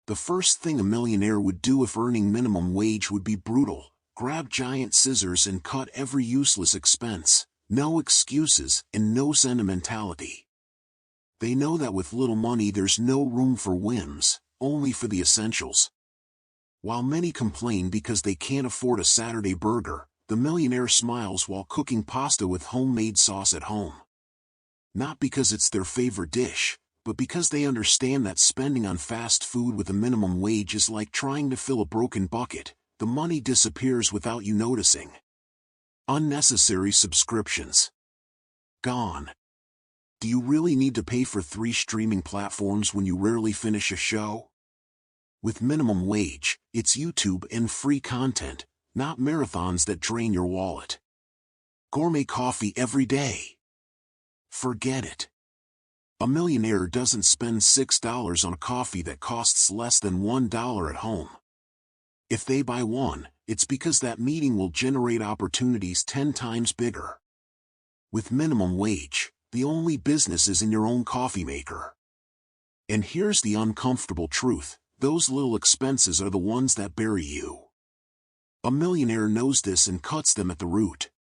The first thing a millionaire would do if earning minimum wage would be brutal: grab giant scissors and cut every useless expense. No excuses and no sentimentality. They know that with little money there's no room for whims, only for the essentials. While many complain because they can't afford a Saturday burger, the millionaire smiles while cooking pasta with homemade sauce at home. Not because it's their favorite dish, but because they understand that spending on fast food with a minimum wage is like trying to fill a broken bucket. The money disappears without you noticing. Unnecessary subscriptions. Gone. Do you really need to pay for 3 streaming platforms when you rarely finish a show? With minimum wage, it's YouTube and free content, not marathons that drain your wallet. Gourmet coffee every day. Forget it. A millionaire doesn't spend $6 on coffee that costs less than $1 at home. If they buy one, it's because that meeting will generate opportunities 10 times bigger. With minimum wage, the only business is in your own coffee maker. And here's the uncomfortable truth: those little expenses are the ones that bury you. A millionaire knows this and cuts them at the root.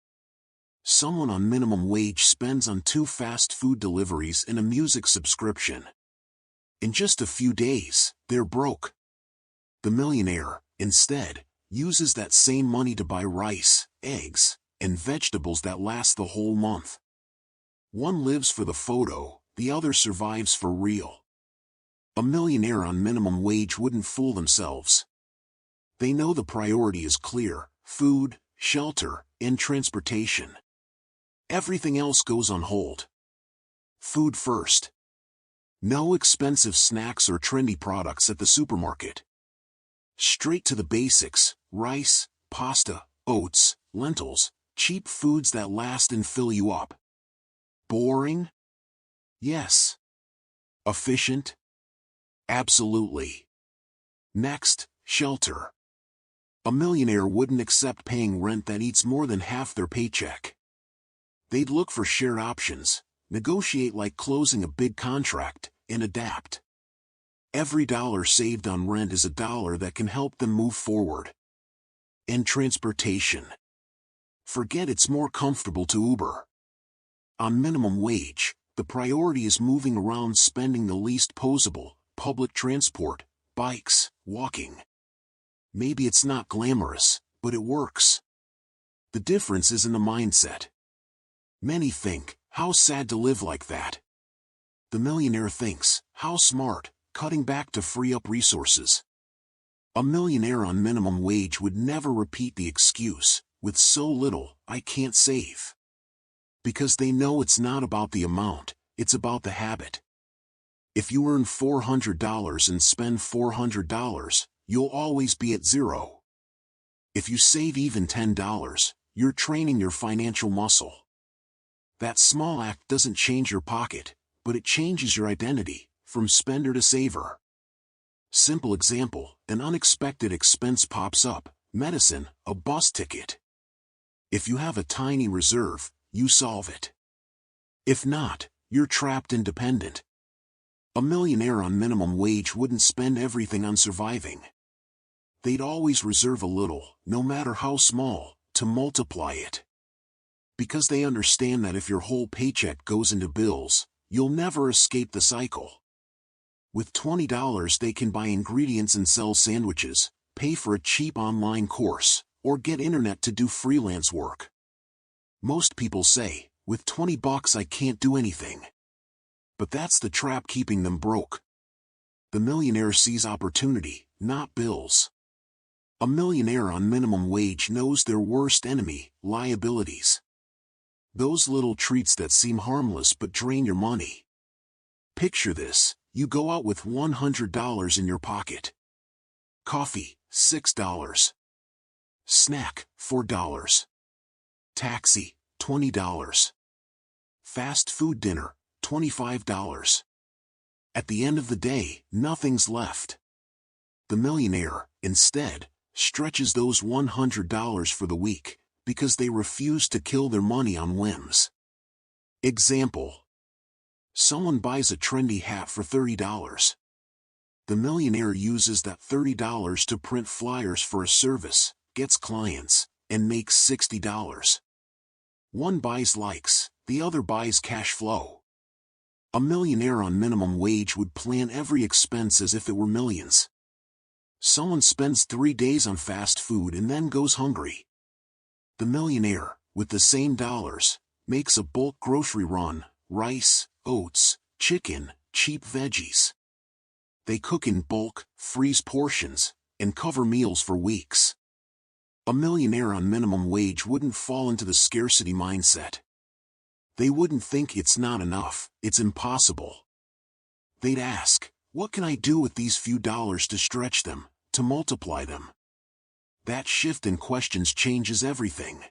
Someone on minimum wage spends on 2 fast food deliveries and a music subscription. In just a few days, they're broke. The millionaire, instead, uses that same money to buy rice, eggs, and vegetables that last the whole month. One lives for the photo, the other survives for real. A millionaire on minimum wage wouldn't fool themselves. They know the priority is clear: food, shelter, and transportation. Everything else goes on hold. Food first. No expensive snacks or trendy products at the supermarket. Straight to the basics: rice, pasta, oats, lentils, cheap foods that last and fill you up. Boring? Yes. Efficient? Absolutely. Next, shelter. A millionaire wouldn't accept paying rent that eats more than half their paycheck. They'd look for shared options, negotiate like closing a big contract, and adapt. Every dollar saved on rent is a dollar that can help them move forward. And transportation. Forget it's more comfortable to Uber. On minimum wage, the priority is moving around, spending the least posable: public transport, bikes, walking. Maybe it's not glamorous, but it works. The difference is in the mindset. Many think, how sad to live like that. The millionaire thinks, how smart, cutting back to free up resources. A millionaire on minimum wage would never repeat the excuse, with so little, I can't save. Because they know it's not about the amount, it's about the habit. If you earn $400 and spend $400, you'll always be at zero. If you save even $10, you're training your financial muscle. That small act doesn't change your pocket, but it changes your identity, from spender to saver. Simple example: an unexpected expense pops up: medicine, a bus ticket. If you have a tiny reserve, you solve it. If not, you're trapped and dependent. A millionaire on minimum wage wouldn't spend everything on surviving. They'd always reserve a little, no matter how small, to multiply it. Because they understand that if your whole paycheck goes into bills, you'll never escape the cycle. With $20 they can buy ingredients and sell sandwiches, pay for a cheap online course, or get internet to do freelance work. Most people say, with $20 I can't do anything. But that's the trap keeping them broke. The millionaire sees opportunity, not bills. A millionaire on minimum wage knows their worst enemy: liabilities. Those little treats that seem harmless but drain your money. Picture this: you go out with $100 in your pocket. Coffee, $6. Snack, $4. Taxi, $20. Fast food dinner, $25. At the end of the day, nothing's left. The millionaire, instead, stretches those $100 for the week, because they refuse to kill their money on whims. Example: someone buys a trendy hat for $30. The millionaire uses that $30 to print flyers for a service, gets clients, and makes $60. One buys likes, the other buys cash flow. A millionaire on minimum wage would plan every expense as if it were millions. Someone spends 3 days on fast food and then goes hungry. The millionaire, with the same dollars, makes a bulk grocery run: rice, oats, chicken, cheap veggies. They cook in bulk, freeze portions, and cover meals for weeks. A millionaire on minimum wage wouldn't fall into the scarcity mindset. They wouldn't think it's not enough, it's impossible. They'd ask, what can I do with these few dollars to stretch them, to multiply them? That shift in questions changes everything.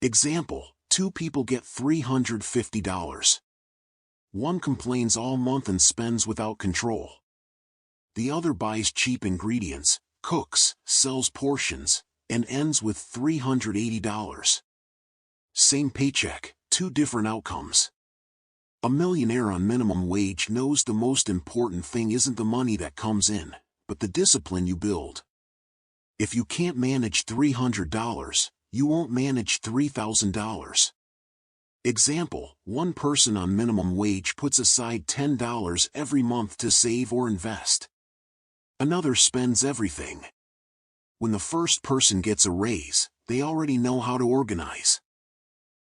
Example: 2 people get $350. One complains all month and spends without control. The other buys cheap ingredients, cooks, sells portions, and ends with $380. Same paycheck, 2 different outcomes. A millionaire on minimum wage knows the most important thing isn't the money that comes in, but the discipline you build. If you can't manage $300, you won't manage $3,000. Example: one person on minimum wage puts aside $10 every month to save or invest. Another spends everything. When the first person gets a raise, they already know how to organize.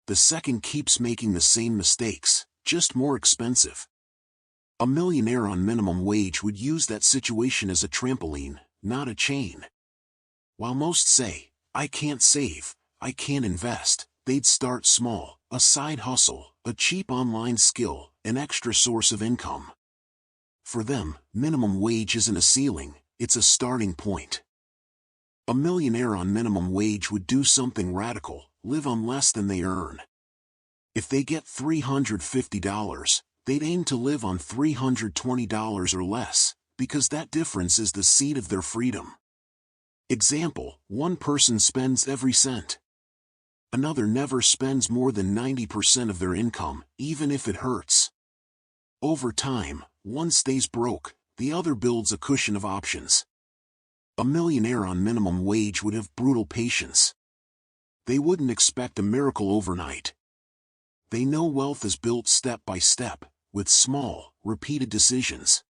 The second keeps making the same mistakes, just more expensive. A millionaire on minimum wage would use that situation as a trampoline, not a chain. While most say, I can't save, I can't invest, they'd start small: a side hustle, a cheap online skill, an extra source of income. For them, minimum wage isn't a ceiling, it's a starting point. A millionaire on minimum wage would do something radical: live on less than they earn. If they get $350, they'd aim to live on $320 or less, because that difference is the seed of their freedom. Example: one person spends every cent. Another never spends more than 90% of their income, even if it hurts. Over time, one stays broke, the other builds a cushion of options. A millionaire on minimum wage would have brutal patience. They wouldn't expect a miracle overnight. They know wealth is built step by step, with small, repeated decisions.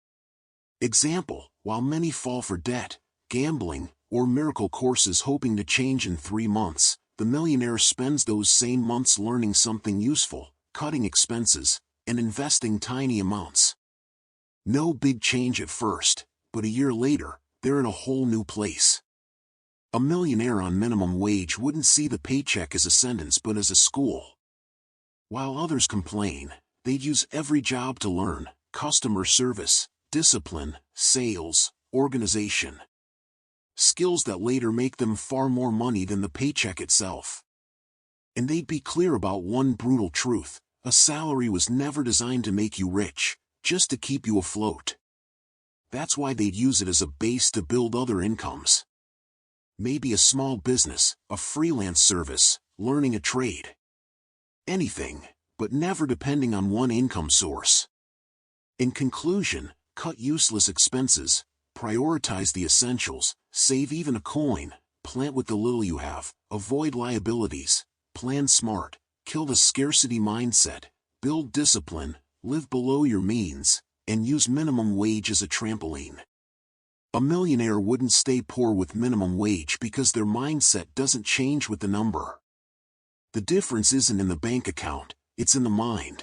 Example: while many fall for debt, gambling, or miracle courses hoping to change in 3 months, the millionaire spends those same months learning something useful, cutting expenses, and investing tiny amounts. No big change at first, but a year later, they're in a whole new place. A millionaire on minimum wage wouldn't see the paycheck as a sentence but as a school. While others complain, they'd use every job to learn: customer service, discipline, sales, organization. Skills that later make them far more money than the paycheck itself. And they'd be clear about one brutal truth: a salary was never designed to make you rich, just to keep you afloat. That's why they'd use it as a base to build other incomes. Maybe a small business, a freelance service, learning a trade. Anything, but never depending on one income source. In conclusion, cut useless expenses, prioritize the essentials, save even a coin, plant with the little you have, avoid liabilities, plan smart, kill the scarcity mindset, build discipline, live below your means, and use minimum wage as a trampoline. A millionaire wouldn't stay poor with minimum wage because their mindset doesn't change with the number. The difference isn't in the bank account, it's in the mind.